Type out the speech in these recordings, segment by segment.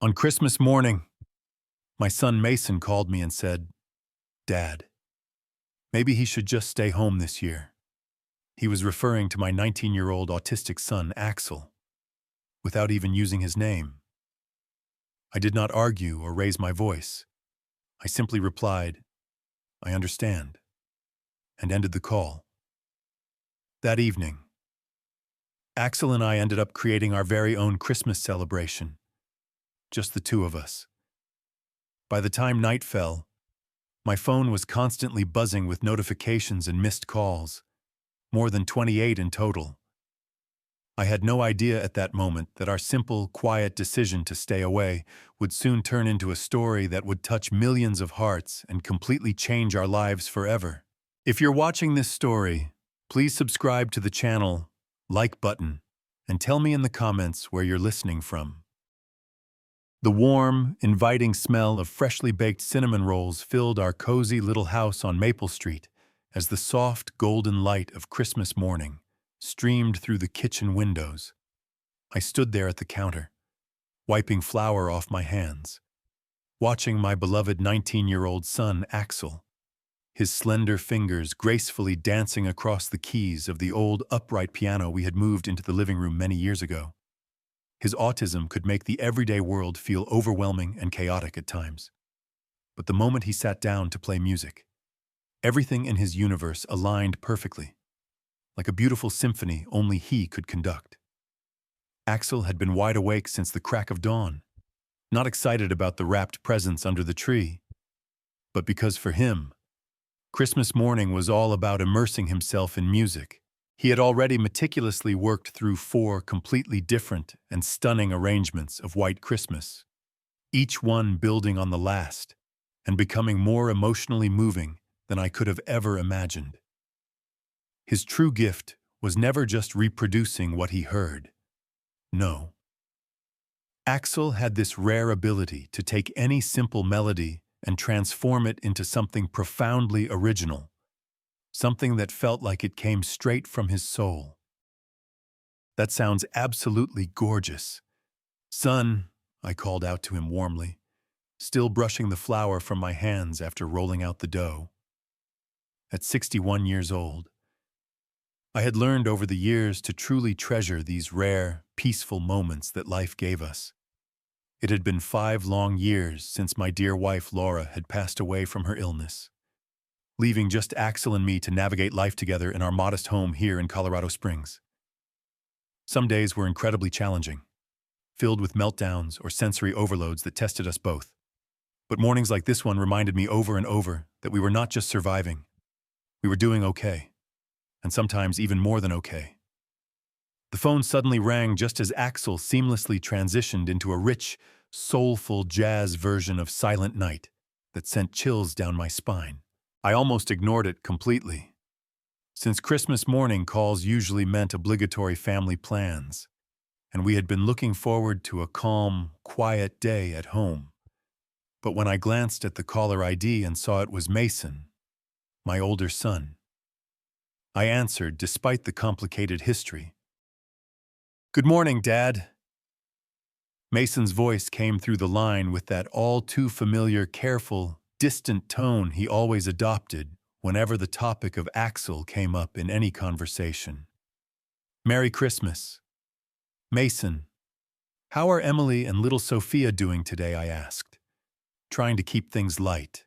On Christmas morning, my son Mason called me and said, "Dad, maybe he should just stay home this year." He was referring to my 19-year-old autistic son, Axel, without even using his name. I did not argue or raise my voice. I simply replied, "I understand," and ended the call. That evening, Axel and I ended up creating our very own Christmas celebration, just the two of us. By the time night fell, my phone was constantly buzzing with notifications and missed calls, more than 28 in total. I had no idea at that moment that our simple, quiet decision to stay away would soon turn into a story that would touch millions of hearts and completely change our lives forever. If you're watching this story, please subscribe to the channel, like button, and tell me in the comments where you're listening from. The warm, inviting smell of freshly baked cinnamon rolls filled our cozy little house on Maple Street as the soft, golden light of Christmas morning streamed through the kitchen windows. I stood there at the counter, wiping flour off my hands, watching my beloved 19-year-old son, Axel, his slender fingers gracefully dancing across the keys of the old upright piano we had moved into the living room many years ago. His autism could make the everyday world feel overwhelming and chaotic at times. But the moment he sat down to play music, everything in his universe aligned perfectly, like a beautiful symphony only he could conduct. Axel had been wide awake since the crack of dawn, not excited about the wrapped presents under the tree, but because for him, Christmas morning was all about immersing himself in music. He had already meticulously worked through 4 completely different and stunning arrangements of White Christmas, each one building on the last and becoming more emotionally moving than I could have ever imagined. His true gift was never just reproducing what he heard. No. Axel had this rare ability to take any simple melody and transform it into something profoundly original, something that felt like it came straight from his soul. "That sounds absolutely gorgeous. Son," I called out to him warmly, still brushing the flour from my hands after rolling out the dough. At 61 years old, I had learned over the years to truly treasure these rare, peaceful moments that life gave us. It had been 5 long years since my dear wife Laura had passed away from her illness, leaving just Axel and me to navigate life together in our modest home here in Colorado Springs. Some days were incredibly challenging, filled with meltdowns or sensory overloads that tested us both. But mornings like this one reminded me over and over that we were not just surviving, we were doing okay, and sometimes even more than okay. The phone suddenly rang just as Axel seamlessly transitioned into a rich, soulful jazz version of Silent Night that sent chills down my spine. I almost ignored it completely, since Christmas morning calls usually meant obligatory family plans, and we had been looking forward to a calm, quiet day at home. But when I glanced at the caller ID and saw it was Mason, my older son, I answered despite the complicated history. "Good morning, Dad." Mason's voice came through the line with that all-too-familiar, careful, distant tone he always adopted whenever the topic of Axel came up in any conversation. "Merry Christmas." "Mason, how are Emily and little Sophia doing today?" I asked, trying to keep things light.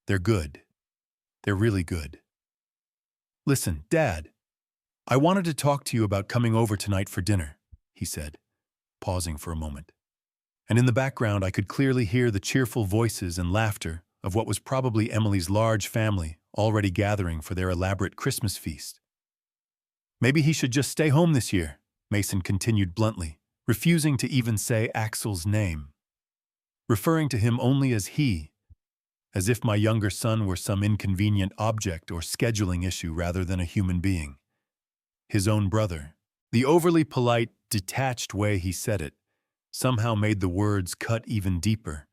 "They're good. They're really good." "Listen, Dad, I wanted to talk to you about coming over tonight for dinner," he said, pausing for a moment. And in the background I could clearly hear the cheerful voices and laughter of what was probably Emily's large family already gathering for their elaborate Christmas feast. "Maybe he should just stay home this year," Mason continued bluntly, refusing to even say Axel's name, referring to him only as he, as if my younger son were some inconvenient object or scheduling issue rather than a human being. His own brother. The overly polite, detached way he said it somehow made the words cut even deeper,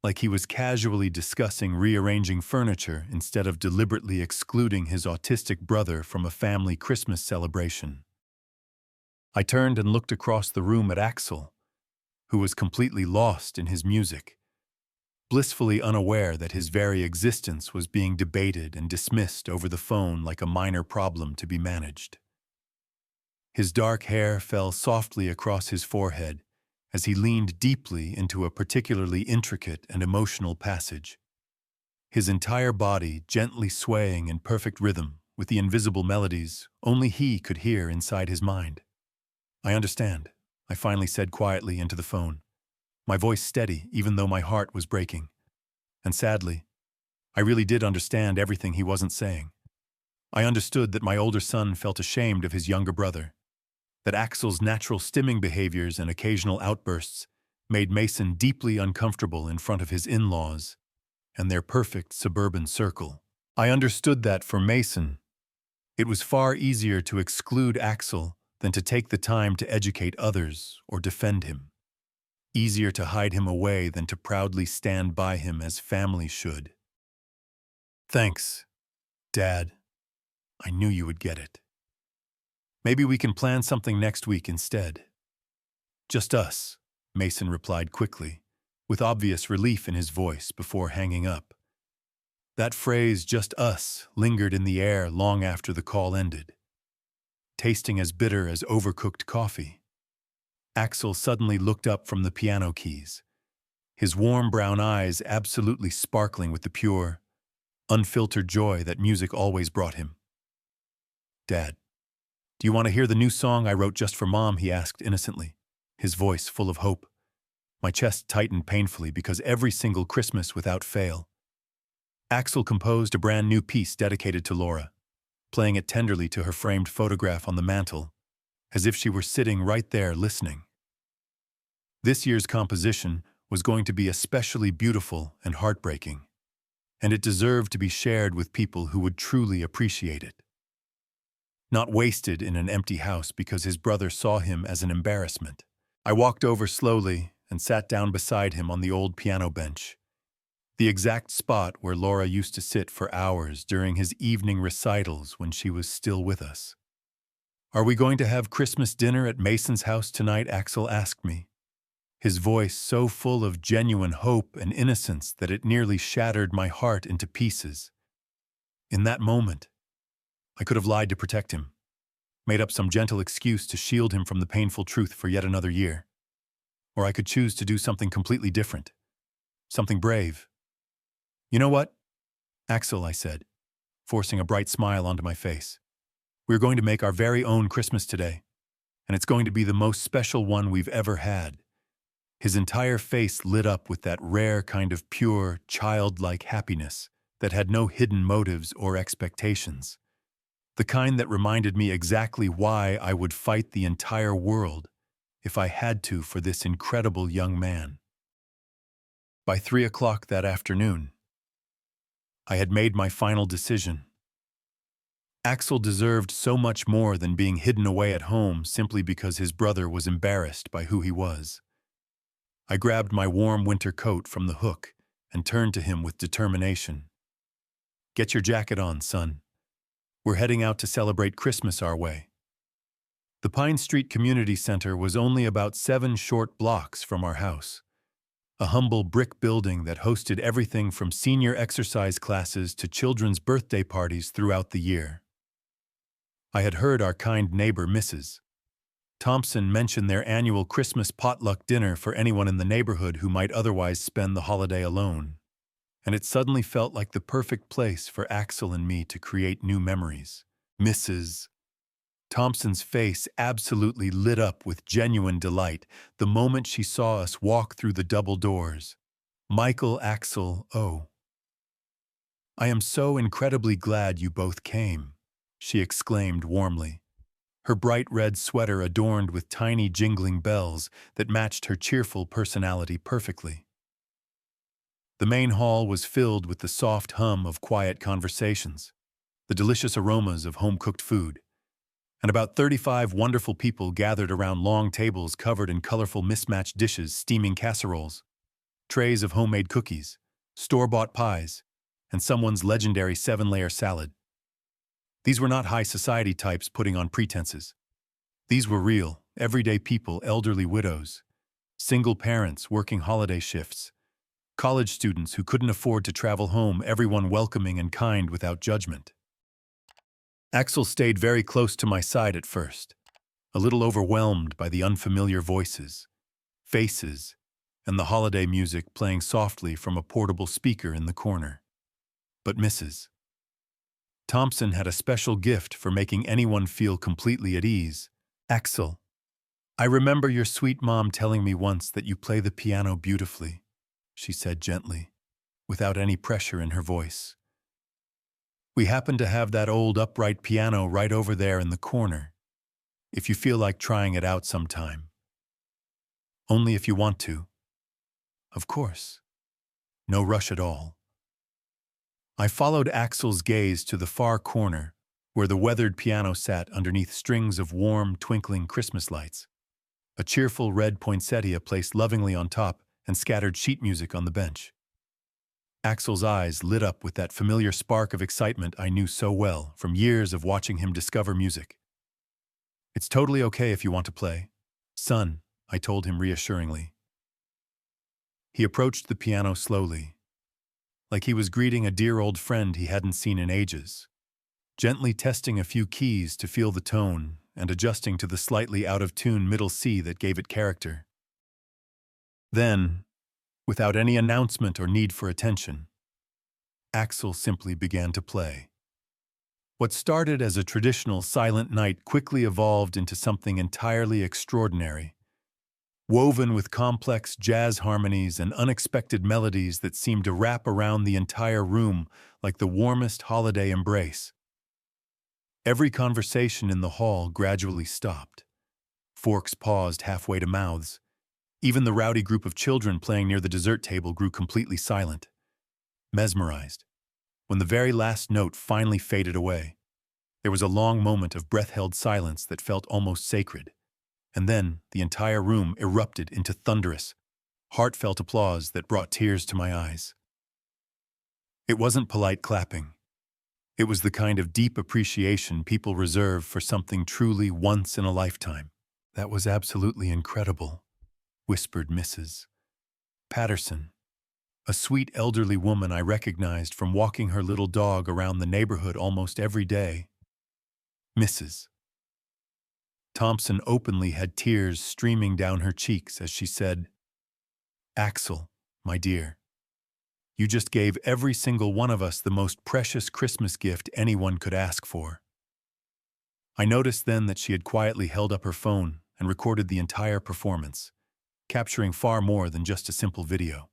like he was casually discussing rearranging furniture instead of deliberately excluding his autistic brother from a family Christmas celebration. I turned and looked across the room at Axel, who was completely lost in his music, blissfully unaware that his very existence was being debated and dismissed over the phone like a minor problem to be managed. His dark hair fell softly across his forehead as he leaned deeply into a particularly intricate and emotional passage, his entire body gently swaying in perfect rhythm with the invisible melodies only he could hear inside his mind. "I understand," I finally said quietly into the phone, my voice steady even though my heart was breaking. And sadly, I really did understand everything he wasn't saying. I understood that my older son felt ashamed of his younger brother, that Axel's natural stimming behaviors and occasional outbursts made Mason deeply uncomfortable in front of his in-laws and their perfect suburban circle. I understood that for Mason, it was far easier to exclude Axel than to take the time to educate others or defend him. Easier to hide him away than to proudly stand by him as family should. "Thanks, Dad. I knew you would get it. Maybe we can plan something next week instead." "Just us," Mason replied quickly, with obvious relief in his voice before hanging up. That phrase, "just us," lingered in the air long after the call ended, tasting as bitter as overcooked coffee. Axel suddenly looked up from the piano keys, his warm brown eyes absolutely sparkling with the pure, unfiltered joy that music always brought him. "Dad, do you want to hear the new song I wrote just for Mom?" he asked innocently, his voice full of hope. My chest tightened painfully because every single Christmas without fail, Axel composed a brand new piece dedicated to Laura, playing it tenderly to her framed photograph on the mantel, as if she were sitting right there listening. This year's composition was going to be especially beautiful and heartbreaking, and it deserved to be shared with people who would truly appreciate it. Not wasted in an empty house because his brother saw him as an embarrassment. I walked over slowly and sat down beside him on the old piano bench, the exact spot where Laura used to sit for hours during his evening recitals when she was still with us. "Are we going to have Christmas dinner at Mason's house tonight?" Axel asked me, his voice so full of genuine hope and innocence that it nearly shattered my heart into pieces. In that moment, I could have lied to protect him, made up some gentle excuse to shield him from the painful truth for yet another year. Or I could choose to do something completely different, something brave. "You know what, Axel," I said, forcing a bright smile onto my face. "We're going to make our very own Christmas today, and it's going to be the most special one we've ever had." His entire face lit up with that rare kind of pure, childlike happiness that had no hidden motives or expectations. The kind that reminded me exactly why I would fight the entire world if I had to for this incredible young man. By 3 o'clock that afternoon, I had made my final decision. Axel deserved so much more than being hidden away at home simply because his brother was embarrassed by who he was. I grabbed my warm winter coat from the hook and turned to him with determination. "Get your jacket on, son. We're heading out to celebrate Christmas our way." The Pine Street Community Center was only about 7 short blocks from our house, a humble brick building that hosted everything from senior exercise classes to children's birthday parties throughout the year. I had heard our kind neighbor, Mrs. Thompson, mention their annual Christmas potluck dinner for anyone in the neighborhood who might otherwise spend the holiday alone, and it suddenly felt like the perfect place for Axel and me to create new memories. Mrs. Thompson's face absolutely lit up with genuine delight the moment she saw us walk through the double doors. "Michael, Axel, oh. I am so incredibly glad you both came," she exclaimed warmly, her bright red sweater adorned with tiny jingling bells that matched her cheerful personality perfectly. The main hall was filled with the soft hum of quiet conversations, the delicious aromas of home-cooked food, and about 35 wonderful people gathered around long tables covered in colorful mismatched dishes, steaming casseroles, trays of homemade cookies, store-bought pies, and someone's legendary 7-layer salad. These were not high society types putting on pretenses. These were real, everyday people, elderly widows, single parents working holiday shifts, college students who couldn't afford to travel home, everyone welcoming and kind without judgment. Axel stayed very close to my side at first, a little overwhelmed by the unfamiliar voices, faces, and the holiday music playing softly from a portable speaker in the corner. But Mrs. Thompson had a special gift for making anyone feel completely at ease. Axel, I remember your sweet mom telling me once that you play the piano beautifully, she said gently, without any pressure in her voice. We happen to have that old upright piano right over there in the corner, if you feel like trying it out sometime. Only if you want to. Of course. No rush at all. I followed Axel's gaze to the far corner, where the weathered piano sat underneath strings of warm, twinkling Christmas lights. A cheerful red poinsettia placed lovingly on top and scattered sheet music on the bench. Axel's eyes lit up with that familiar spark of excitement I knew so well from years of watching him discover music. It's totally okay if you want to play, son, I told him reassuringly. He approached the piano slowly, like he was greeting a dear old friend he hadn't seen in ages, gently testing a few keys to feel the tone and adjusting to the slightly out-of-tune middle C that gave it character. Then, without any announcement or need for attention, Axel simply began to play. What started as a traditional Silent Night quickly evolved into something entirely extraordinary, woven with complex jazz harmonies and unexpected melodies that seemed to wrap around the entire room like the warmest holiday embrace. Every conversation in the hall gradually stopped. Forks paused halfway to mouths. Even the rowdy group of children playing near the dessert table grew completely silent, mesmerized. When the very last note finally faded away, there was a long moment of breath-held silence that felt almost sacred. And then the entire room erupted into thunderous, heartfelt applause that brought tears to my eyes. It wasn't polite clapping. It was the kind of deep appreciation people reserve for something truly once in a lifetime. That was absolutely incredible, whispered Mrs. Patterson, a sweet elderly woman I recognized from walking her little dog around the neighborhood almost every day. Mrs. Thompson openly had tears streaming down her cheeks as she said, Axel, my dear, you just gave every single one of us the most precious Christmas gift anyone could ask for. I noticed then that she had quietly held up her phone and recorded the entire performance, capturing far more than just a simple video.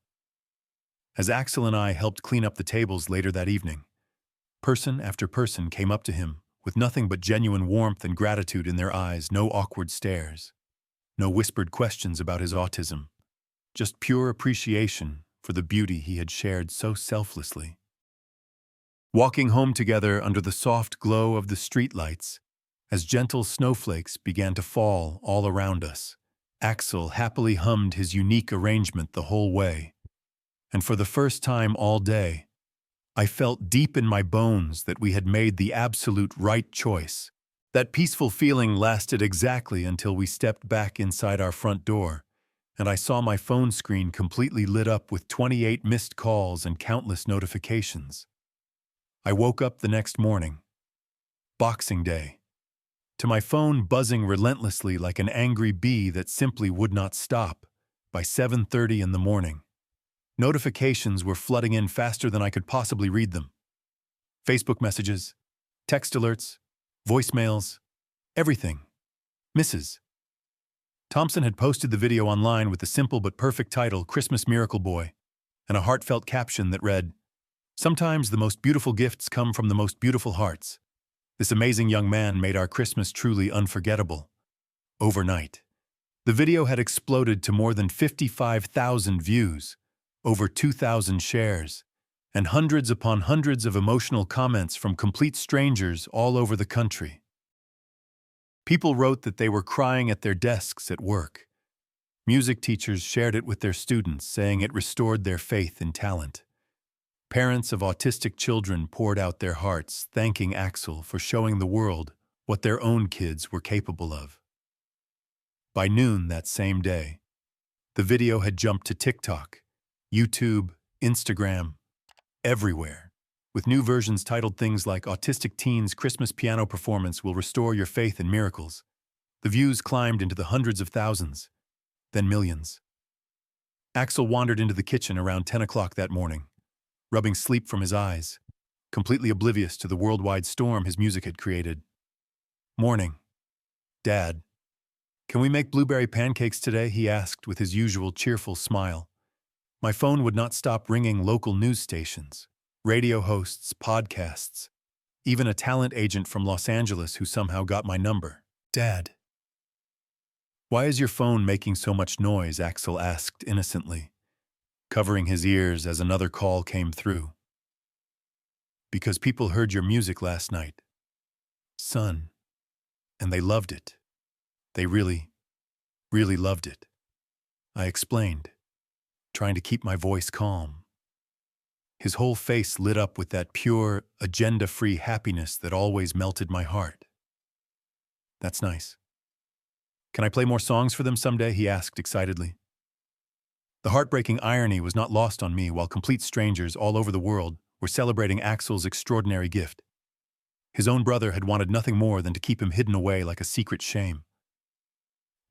As Axel and I helped clean up the tables later that evening, person after person came up to him with nothing but genuine warmth and gratitude in their eyes, no awkward stares, no whispered questions about his autism, just pure appreciation for the beauty he had shared so selflessly. Walking home together under the soft glow of the streetlights, as gentle snowflakes began to fall all around us, Axel happily hummed his unique arrangement the whole way, and for the first time all day, I felt deep in my bones that we had made the absolute right choice. That peaceful feeling lasted exactly until we stepped back inside our front door, and I saw my phone screen completely lit up with 28 missed calls and countless notifications. I woke up the next morning, Boxing Day, to my phone buzzing relentlessly like an angry bee that simply would not stop. By 7:30 in the morning, notifications were flooding in faster than I could possibly read them. Facebook messages, text alerts, voicemails, everything. Mrs. Thompson had posted the video online with the simple but perfect title, Christmas Miracle Boy, and a heartfelt caption that read, "Sometimes the most beautiful gifts come from the most beautiful hearts. This amazing young man made our Christmas truly unforgettable." Overnight, the video had exploded to more than 55,000 views, over 2,000 shares, and hundreds upon hundreds of emotional comments from complete strangers all over the country. People wrote that they were crying at their desks at work. Music teachers shared it with their students, saying it restored their faith in talent. Parents of autistic children poured out their hearts, thanking Axel for showing the world what their own kids were capable of. By noon that same day, The video had jumped to TikTok, YouTube, Instagram, everywhere, with new versions titled things like Autistic Teen's Christmas Piano Performance Will Restore Your Faith in Miracles. The views climbed into the hundreds of thousands, then millions. Axel wandered into the kitchen around 10 o'clock that morning, rubbing sleep from his eyes, completely oblivious to the worldwide storm his music had created. "Morning. Dad, can we make blueberry pancakes today?" he asked with his usual cheerful smile. My phone would not stop ringing local news stations, radio hosts, podcasts, even a talent agent from Los Angeles who somehow got my number. "Dad, why is your phone making so much noise?" Axel asked innocently, covering his ears as another call came through. "Because people heard your music last night, son, and they loved it. They really, really loved it," I explained, trying to keep my voice calm. His whole face lit up with that pure, agenda-free happiness that always melted my heart. "That's nice. Can I play more songs for them someday?" he asked excitedly. The heartbreaking irony was not lost on me while complete strangers all over the world were celebrating Axel's extraordinary gift. His own brother had wanted nothing more than to keep him hidden away like a secret shame.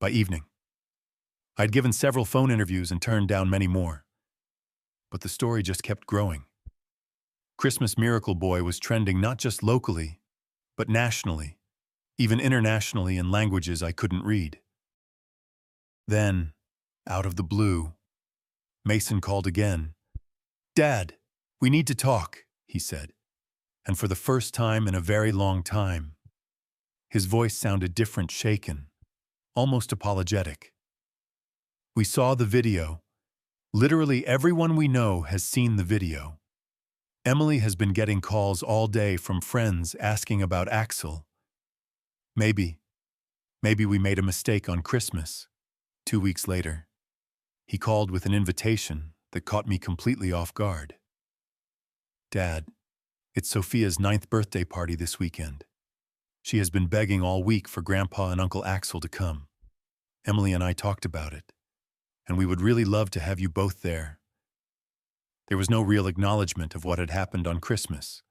By evening, I had given several phone interviews and turned down many more. But the story just kept growing. Christmas Miracle Boy was trending not just locally, but nationally, even internationally in languages I couldn't read. Then, out of the blue, Mason called again. "Dad, we need to talk," he said. And for the first time in a very long time, his voice sounded different, shaken, almost apologetic. "We saw the video. Literally everyone we know has seen the video. Emily has been getting calls all day from friends asking about Axel. Maybe we made a mistake on Christmas." 2 weeks later, he called with an invitation that caught me completely off guard. "Dad, it's Sophia's 9th birthday party this weekend. She has been begging all week for Grandpa and Uncle Axel to come. Emily and I talked about it, and we would really love to have you both there." There was no real acknowledgement of what had happened on Christmas.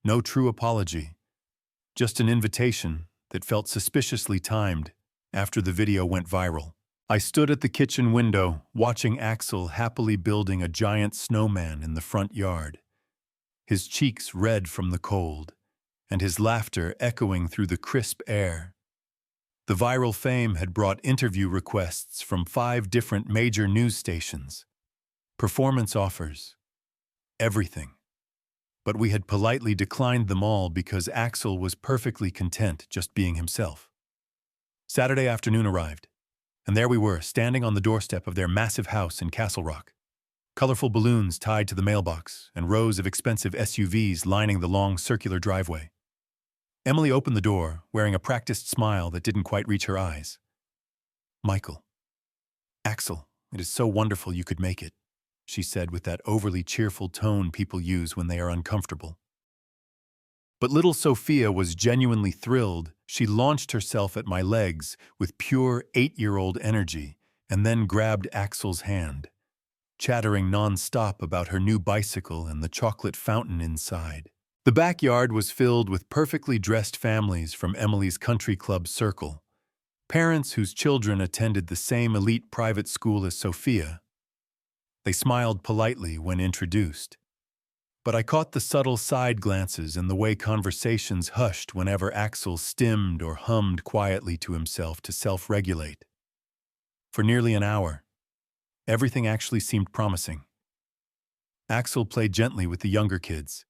No true apology. Just an invitation that felt suspiciously timed after the video went viral. I stood at the kitchen window, watching Axel happily building a giant snowman in the front yard, his cheeks red from the cold, and his laughter echoing through the crisp air. The viral fame had brought interview requests from 5 different major news stations, performance offers, everything. But we had politely declined them all because Axel was perfectly content just being himself. Saturday afternoon arrived, and there we were, standing on the doorstep of their massive house in Castle Rock. Colorful balloons tied to the mailbox and rows of expensive SUVs lining the long circular driveway. Emily opened the door, wearing a practiced smile that didn't quite reach her eyes. "Michael, Axel, it is so wonderful you could make it," she said with that overly cheerful tone people use when they are uncomfortable. But little Sophia was genuinely thrilled. She launched herself at my legs with pure 8-year-old energy and then grabbed Axel's hand, chattering non-stop about her new bicycle and the chocolate fountain inside. The backyard was filled with perfectly dressed families from Emily's country club circle, parents whose children attended the same elite private school as Sophia. They smiled politely when introduced, but I caught the subtle side glances and the way conversations hushed whenever Axel stimmed or hummed quietly to himself to self-regulate. For nearly an hour, everything actually seemed promising. Axel played gently with the younger kids,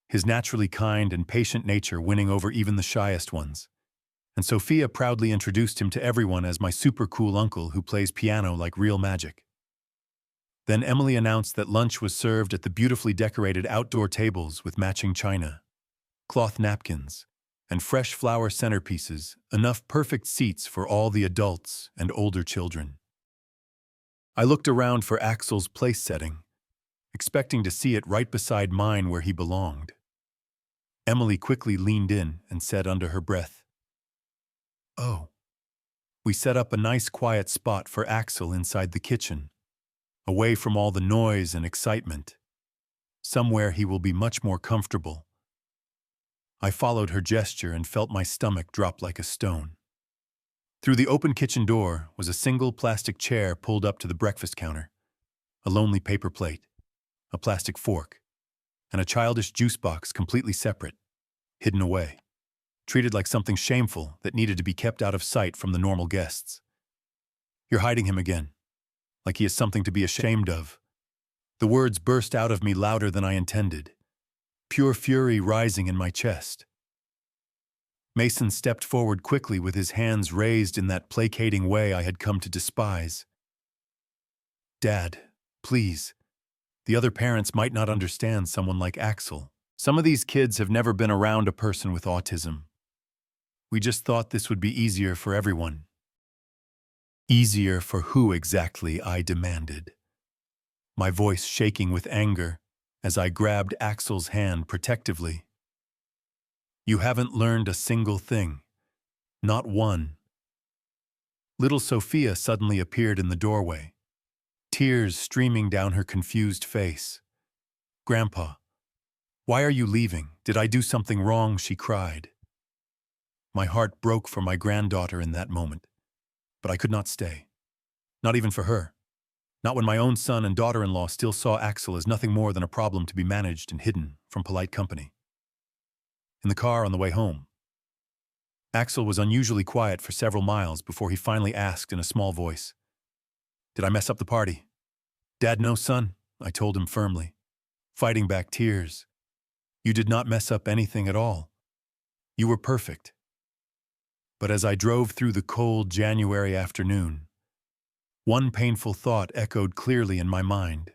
his naturally kind and patient nature winning over even the shyest ones. And Sophia proudly introduced him to everyone as my super cool uncle who plays piano like real magic. Then Emily announced that lunch was served at the beautifully decorated outdoor tables with matching china, cloth napkins, and fresh flower centerpieces, enough perfect seats for all the adults and older children. I looked around for Axel's place setting, expecting to see it right beside mine where he belonged. Emily quickly leaned in and said under her breath, "Oh, We set up a nice quiet spot for Axel inside the kitchen, away from all the noise and excitement. Somewhere he will be much more comfortable. I followed her gesture and felt my stomach drop like a stone. Through the open kitchen door was a single plastic chair pulled up to the breakfast counter, a lonely paper plate, a plastic fork, and a childish juice box completely separate, hidden away, treated like something shameful that needed to be kept out of sight from the normal guests. "You're hiding him again, like he is something to be ashamed of." The words burst out of me louder than I intended, pure fury rising in my chest. Mason stepped forward quickly with his hands raised in that placating way I had come to despise. "Dad, please. The other parents might not understand someone like Axel. Some of these kids have never been around a person with autism. We just thought this would be easier for everyone." "Easier for who exactly?" I demanded, my voice shaking with anger as I grabbed Axel's hand protectively. "You haven't learned a single thing. Not one." Little Sophia suddenly appeared in the doorway, tears streaming down her confused face. "Grandpa, why are you leaving? Did I do something wrong?" she cried. My heart broke for my granddaughter in that moment, but I could not stay. Not even for her. Not when my own son and daughter-in-law still saw Axel as nothing more than a problem to be managed and hidden from polite company. In the car on the way home, Axel was unusually quiet for several miles before he finally asked in a small voice, "Did I mess up the party?" "Dad, no, son," I told him firmly, fighting back tears. "You did not mess up anything at all. You were perfect." But as I drove through the cold January afternoon, one painful thought echoed clearly in my mind.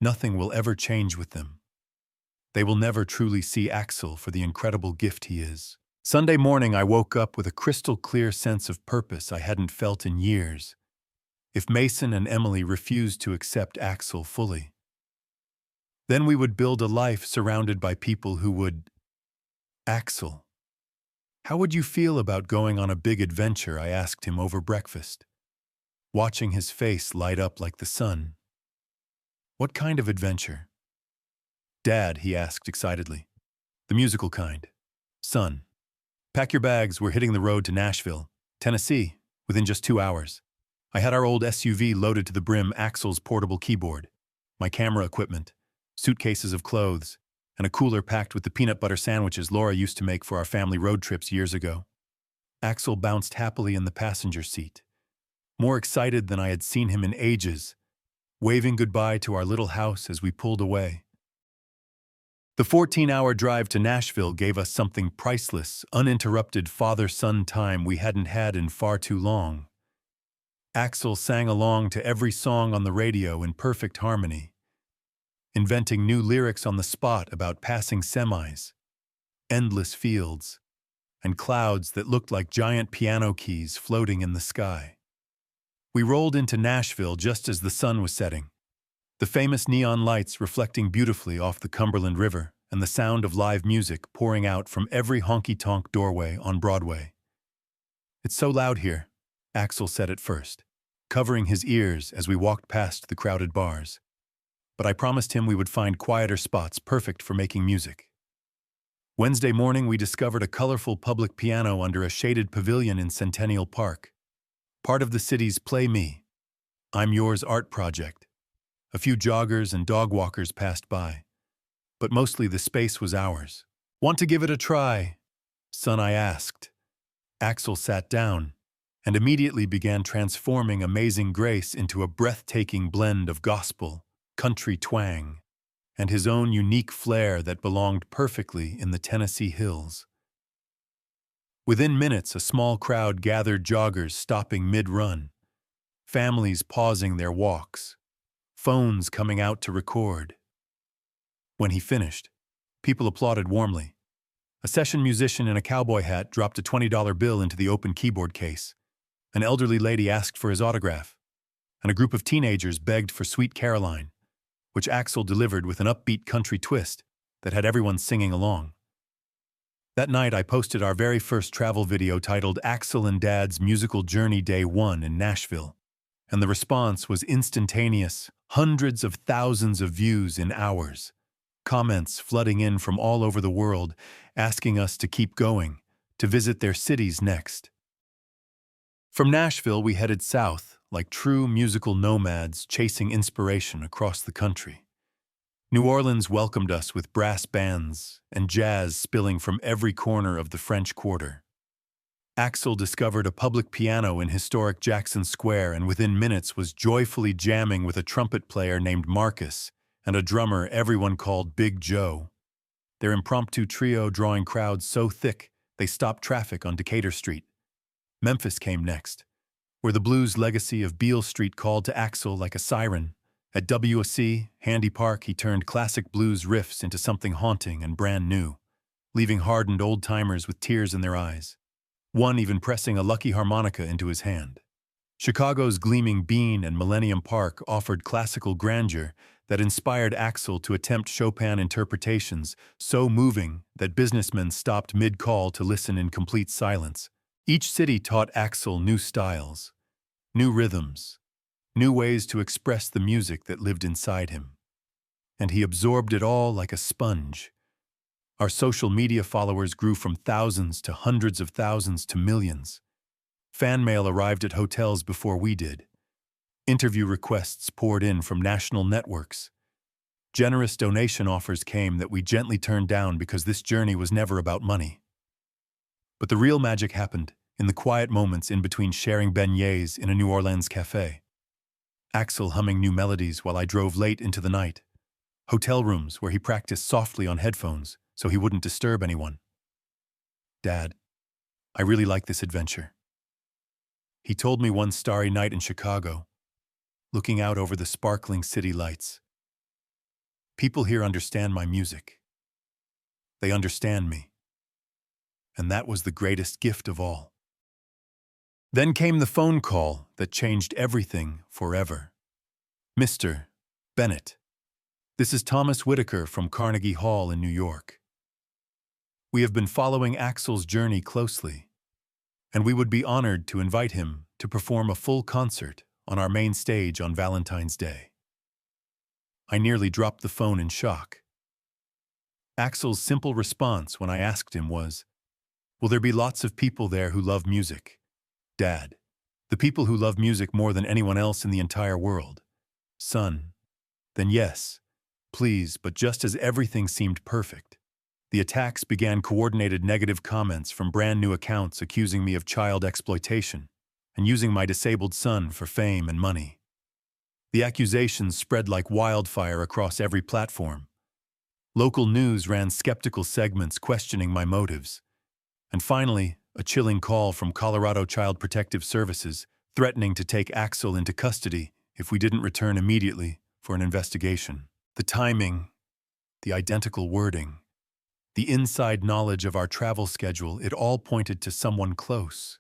Nothing will ever change with them. They will never truly see Axel for the incredible gift he is. Sunday morning, I woke up with a crystal-clear sense of purpose I hadn't felt in years. If Mason and Emily refused to accept Axel fully, then we would build a life surrounded by people who would. "Axel, how would you feel about going on a big adventure?" I asked him over breakfast, watching his face light up like the sun. "What kind of adventure?" "Dad," he asked excitedly. "The musical kind. Son, pack your bags, we're hitting the road to Nashville, Tennessee, within just 2 hours." I had our old SUV loaded to the brim, Axel's portable keyboard, my camera equipment, suitcases of clothes, and a cooler packed with the peanut butter sandwiches Laura used to make for our family road trips years ago. Axel bounced happily in the passenger seat, more excited than I had seen him in ages, waving goodbye to our little house as we pulled away. The 14-hour drive to Nashville gave us something priceless, uninterrupted father-son time we hadn't had in far too long. Axel sang along to every song on the radio in perfect harmony, inventing new lyrics on the spot about passing semis, endless fields, and clouds that looked like giant piano keys floating in the sky. We rolled into Nashville just as the sun was setting, the famous neon lights reflecting beautifully off the Cumberland River and the sound of live music pouring out from every honky-tonk doorway on Broadway. "It's so loud here," Axel said at first, covering his ears as we walked past the crowded bars. But I promised him we would find quieter spots perfect for making music. Wednesday morning, we discovered a colorful public piano under a shaded pavilion in Centennial Park, part of the city's Play Me, I'm Yours art project. A few joggers and dog walkers passed by, but mostly the space was ours. "Want to give it a try, son?" I asked. Axel sat down and immediately began transforming Amazing Grace into a breathtaking blend of gospel, country twang, and his own unique flair that belonged perfectly in the Tennessee hills. Within minutes, a small crowd gathered, joggers stopping mid-run, families pausing their walks, phones coming out to record. When he finished, people applauded warmly. A session musician in a cowboy hat dropped a $20 bill into the open keyboard case. An elderly lady asked for his autograph, and a group of teenagers begged for Sweet Caroline, which Axel delivered with an upbeat country twist that had everyone singing along. That night, I posted our very first travel video titled Axel and Dad's Musical Journey Day 1 in Nashville. And the response was instantaneous, hundreds of thousands of views in hours. Comments flooding in from all over the world, asking us to keep going, to visit their cities next. From Nashville, we headed south, like true musical nomads chasing inspiration across the country. New Orleans welcomed us with brass bands and jazz spilling from every corner of the French Quarter. Axel discovered a public piano in historic Jackson Square and within minutes was joyfully jamming with a trumpet player named Marcus and a drummer everyone called Big Joe. Their impromptu trio drawing crowds so thick they stopped traffic on Decatur Street. Memphis came next, where the blues legacy of Beale Street called to Axel like a siren. At WSC, Handy Park, he turned classic blues riffs into something haunting and brand new, leaving hardened old-timers with tears in their eyes, one even pressing a lucky harmonica into his hand. Chicago's Gleaming Bean and Millennium Park offered classical grandeur that inspired Axel to attempt Chopin interpretations so moving that businessmen stopped mid-call to listen in complete silence. Each city taught Axel new styles, new rhythms, new ways to express the music that lived inside him. And he absorbed it all like a sponge. Our social media followers grew from thousands to hundreds of thousands to millions. Fan mail arrived at hotels before we did. Interview requests poured in from national networks. Generous donation offers came that we gently turned down because this journey was never about money. But the real magic happened in the quiet moments in between sharing beignets in a New Orleans cafe. Axel humming new melodies while I drove late into the night. Hotel rooms where he practiced softly on headphones so he wouldn't disturb anyone. Dad, I really like this adventure. He told me one starry night in Chicago, looking out over the sparkling city lights. People here understand my music. They understand me. And that was the greatest gift of all. Then came the phone call that changed everything forever. Mr. Bennett, this is Thomas Whitaker from Carnegie Hall in New York. We have been following Axel's journey closely, and we would be honored to invite him to perform a full concert on our main stage on Valentine's Day. I nearly dropped the phone in shock. Axel's simple response when I asked him was, "Will there be lots of people there who love music? Dad, the people who love music more than anyone else in the entire world. Son, then yes, please," but just as everything seemed perfect, the attacks began. Coordinated negative comments from brand new accounts accusing me of child exploitation and using my disabled son for fame and money. The accusations spread like wildfire across every platform. Local news ran skeptical segments questioning my motives. And finally, a chilling call from Colorado Child Protective Services threatening to take Axel into custody if we didn't return immediately for an investigation. The timing, the identical wording, the inside knowledge of our travel schedule, it all pointed to someone close.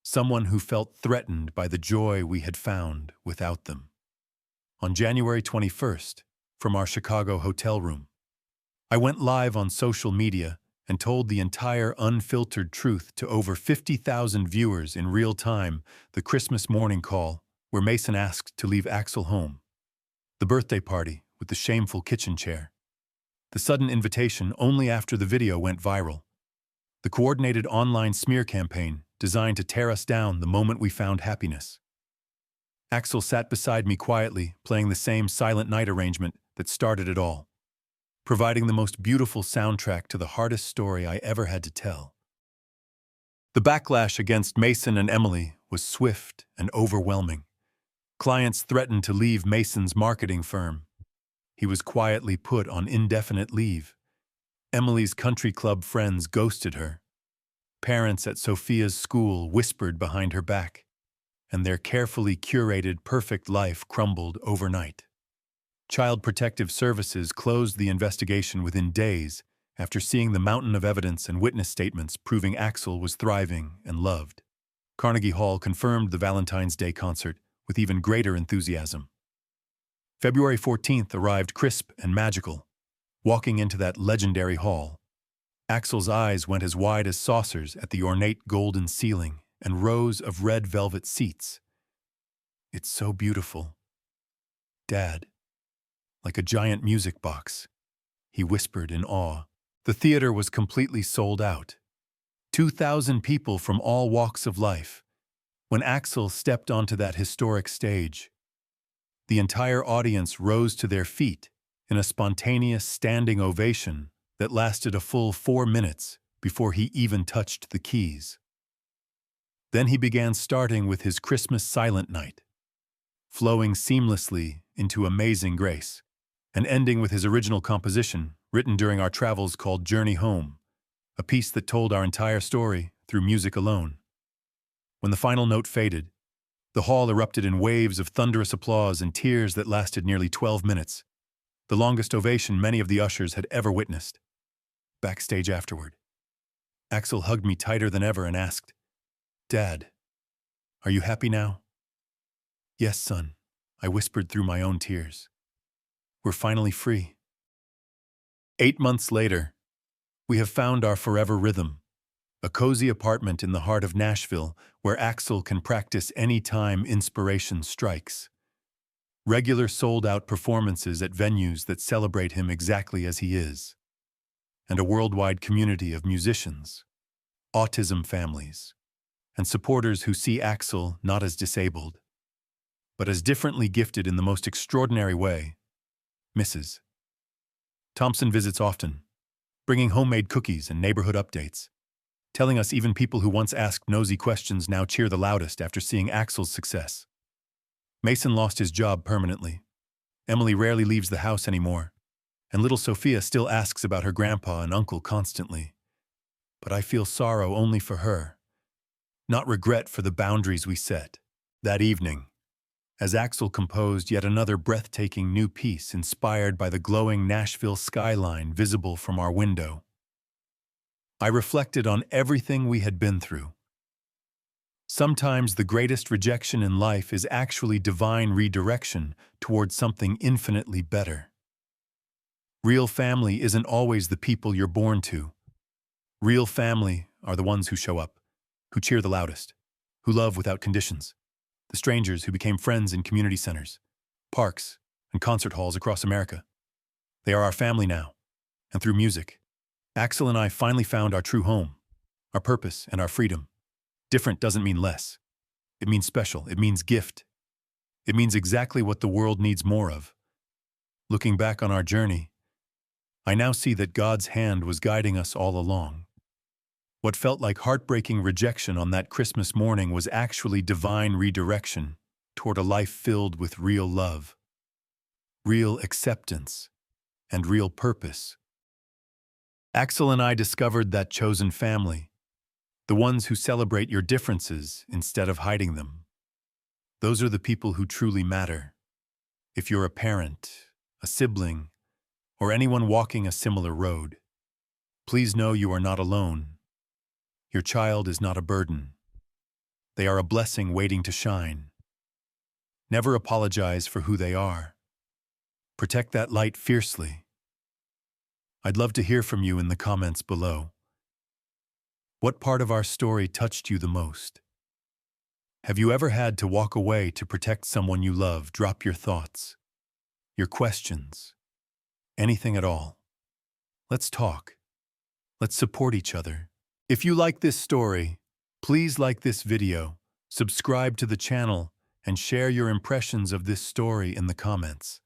Someone who felt threatened by the joy we had found without them. On January 21st, from our Chicago hotel room, I went live on social media and told the entire unfiltered truth to over 50,000 viewers in real time. The Christmas morning call, where Mason asked to leave Axel home. The birthday party with the shameful kitchen chair. The sudden invitation only after the video went viral. The coordinated online smear campaign designed to tear us down the moment we found happiness. Axel sat beside me quietly, playing the same Silent Night arrangement that started it all, providing the most beautiful soundtrack to the hardest story I ever had to tell. The backlash against Mason and Emily was swift and overwhelming. Clients threatened to leave Mason's marketing firm. He was quietly put on indefinite leave. Emily's country club friends ghosted her. Parents at Sophia's school whispered behind her back, and their carefully curated perfect life crumbled overnight. Child Protective Services closed the investigation within days after seeing the mountain of evidence and witness statements proving Axel was thriving and loved. Carnegie Hall confirmed the Valentine's Day concert with even greater enthusiasm. February 14th arrived crisp and magical. Walking into that legendary hall, Axel's eyes went as wide as saucers at the ornate golden ceiling and rows of red velvet seats. "It's so beautiful, Dad, like a giant music box," he whispered in awe. The theater was completely sold out. 2,000 people from all walks of life. When Axel stepped onto that historic stage, the entire audience rose to their feet in a spontaneous standing ovation that lasted a full 4 minutes before he even touched the keys. Then he began starting with his Christmas Silent Night, flowing seamlessly into Amazing Grace, and ending with his original composition, written during our travels called Journey Home, a piece that told our entire story through music alone. When the final note faded, the hall erupted in waves of thunderous applause and tears that lasted nearly 12 minutes, the longest ovation many of the ushers had ever witnessed. Backstage afterward, Axel hugged me tighter than ever and asked, "Dad, are you happy now?" "Yes, son," I whispered through my own tears. "We're finally free." 8 months later, we have found our forever rhythm, a cozy apartment in the heart of Nashville where Axel can practice any time inspiration strikes. Regular sold-out performances at venues that celebrate him exactly as he is, and a worldwide community of musicians, autism families, and supporters who see Axel not as disabled, but as differently gifted in the most extraordinary way. Mrs. Thompson visits often, bringing homemade cookies and neighborhood updates, telling us even people who once asked nosy questions now cheer the loudest after seeing Axel's success. Mason lost his job permanently. Emily rarely leaves the house anymore, and little Sophia still asks about her grandpa and uncle constantly. But I feel sorrow only for her, not regret for the boundaries we set. That evening, as Axel composed yet another breathtaking new piece inspired by the glowing Nashville skyline visible from our window, I reflected on everything we had been through. Sometimes the greatest rejection in life is actually divine redirection towards something infinitely better. Real family isn't always the people you're born to. Real family are the ones who show up, who cheer the loudest, who love without conditions. The strangers who became friends in community centers, parks, and concert halls across America. They are our family now, and through music, Axel and I finally found our true home, our purpose, and our freedom. Different doesn't mean less. It means special. It means gift. It means exactly what the world needs more of. Looking back on our journey, I now see that God's hand was guiding us all along. What felt like heartbreaking rejection on that Christmas morning was actually divine redirection toward a life filled with real love, real acceptance, and real purpose. Axel and I discovered that chosen family, the ones who celebrate your differences instead of hiding them. Those are the people who truly matter. If you're a parent, a sibling, or anyone walking a similar road, please know you are not alone. Your child is not a burden. They are a blessing waiting to shine. Never apologize for who they are. Protect that light fiercely. I'd love to hear from you in the comments below. What part of our story touched you the most? Have you ever had to walk away to protect someone you love? Drop your thoughts, your questions, anything at all. Let's talk. Let's support each other. If you like this story, please like this video, subscribe to the channel, and share your impressions of this story in the comments.